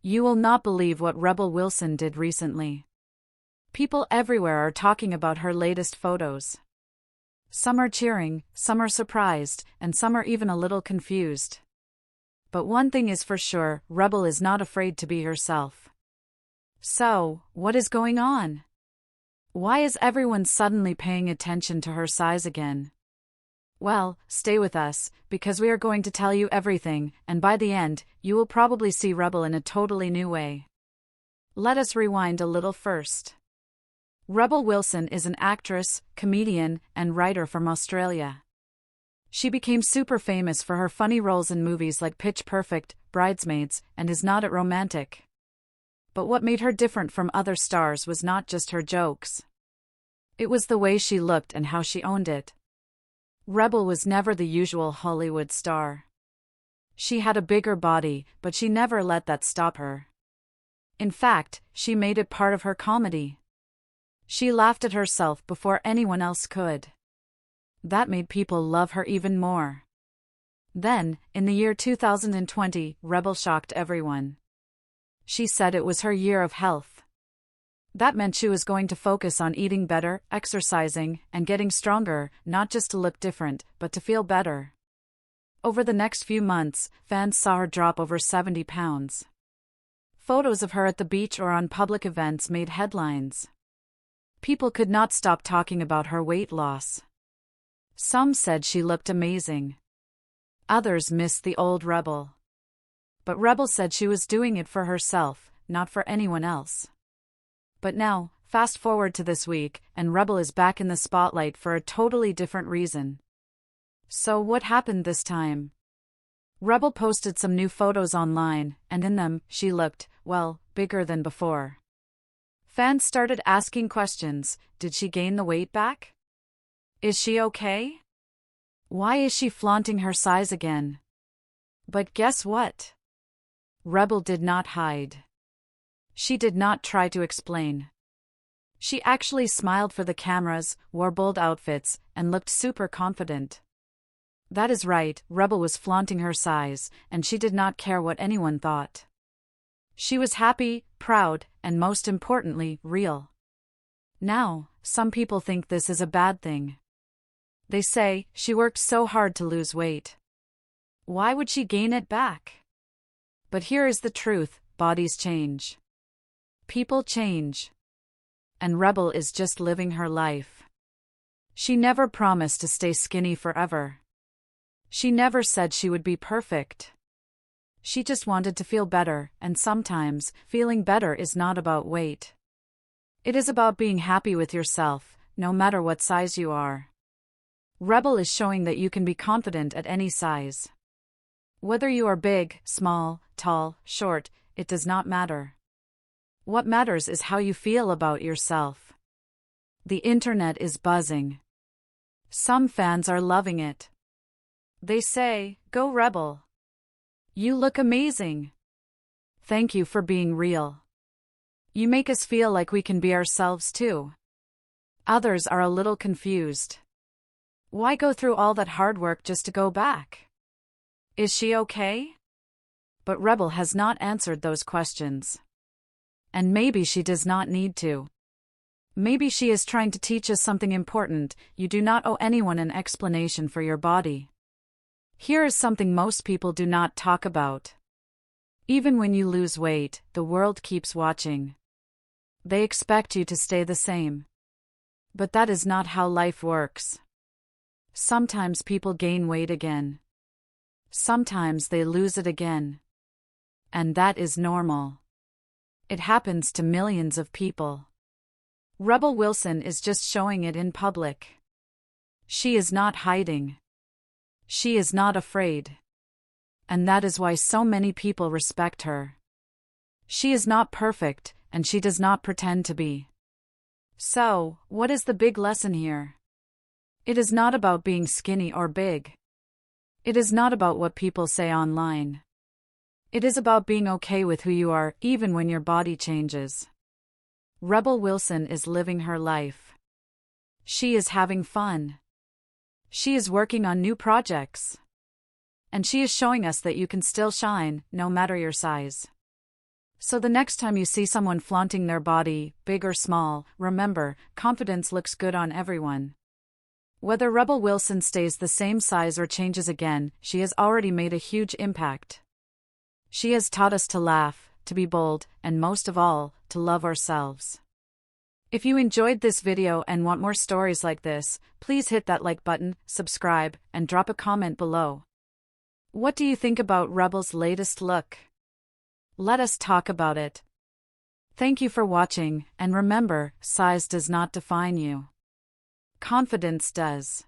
You will not believe what Rebel Wilson did recently. People everywhere are talking about her latest photos. Some are cheering, some are surprised, and some are even a little confused. But one thing is for sure, Rebel is not afraid to be herself. So, what is going on? Why is everyone suddenly paying attention to her size again? Well, stay with us, because we are going to tell you everything, and by the end, you will probably see Rebel in a totally new way. Let us rewind a little first. Rebel Wilson is an actress, comedian, and writer from Australia. She became super famous for her funny roles in movies like Pitch Perfect, Bridesmaids, and Is Not It Romantic? But what made her different from other stars was not just her jokes. It was the way she looked and how she owned it. Rebel was never the usual Hollywood star. She had a bigger body, but she never let that stop her. In fact, she made it part of her comedy. She laughed at herself before anyone else could. That made people love her even more. Then, in the year 2020, Rebel shocked everyone. She said it was her year of health. That meant she was going to focus on eating better, exercising, and getting stronger, not just to look different, but to feel better. Over the next few months, fans saw her drop over 70 pounds. Photos of her at the beach or on public events made headlines. People could not stop talking about her weight loss. Some said she looked amazing. Others missed the old Rebel. But Rebel said she was doing it for herself, not for anyone else. But now, fast forward to this week, and Rebel is back in the spotlight for a totally different reason. So what happened this time? Rebel posted some new photos online, and in them, she looked, well, bigger than before. Fans started asking questions. Did she gain the weight back? Is she okay? Why is she flaunting her size again? But guess what? Rebel did not hide. She did not try to explain. She actually smiled for the cameras, wore bold outfits, and looked super confident. That is right, Rebel was flaunting her size, and she did not care what anyone thought. She was happy, proud, and most importantly, real. Now, some people think this is a bad thing. They say, she worked so hard to lose weight. Why would she gain it back? But here is the truth, bodies change. People change. And Rebel is just living her life. She never promised to stay skinny forever. She never said she would be perfect. She just wanted to feel better, and sometimes, feeling better is not about weight. It is about being happy with yourself, no matter what size you are. Rebel is showing that you can be confident at any size. Whether you are big, small, tall, short, it does not matter. What matters is how you feel about yourself. The internet is buzzing. Some fans are loving it. They say, "Go Rebel. You look amazing. Thank you for being real. You make us feel like we can be ourselves too." Others are a little confused. Why go through all that hard work just to go back? Is she okay? But Rebel has not answered those questions. And maybe she does not need to. Maybe she is trying to teach us something important. You do not owe anyone an explanation for your body. Here is something most people do not talk about. Even when you lose weight, the world keeps watching. They expect you to stay the same. But that is not how life works. Sometimes people gain weight again. Sometimes they lose it again. And that is normal. It happens to millions of people. Rebel Wilson is just showing it in public. She is not hiding. She is not afraid. And that is why so many people respect her. She is not perfect, and she does not pretend to be. So, what is the big lesson here? It is not about being skinny or big. It is not about what people say online. It is about being okay with who you are, even when your body changes. Rebel Wilson is living her life. She is having fun. She is working on new projects. And she is showing us that you can still shine, no matter your size. So the next time you see someone flaunting their body, big or small, remember, confidence looks good on everyone. Whether Rebel Wilson stays the same size or changes again, she has already made a huge impact. She has taught us to laugh, to be bold, and most of all, to love ourselves. If you enjoyed this video and want more stories like this, please hit that like button, subscribe, and drop a comment below. What do you think about Rebel's latest look? Let us talk about it. Thank you for watching, and remember, size does not define you. Confidence does.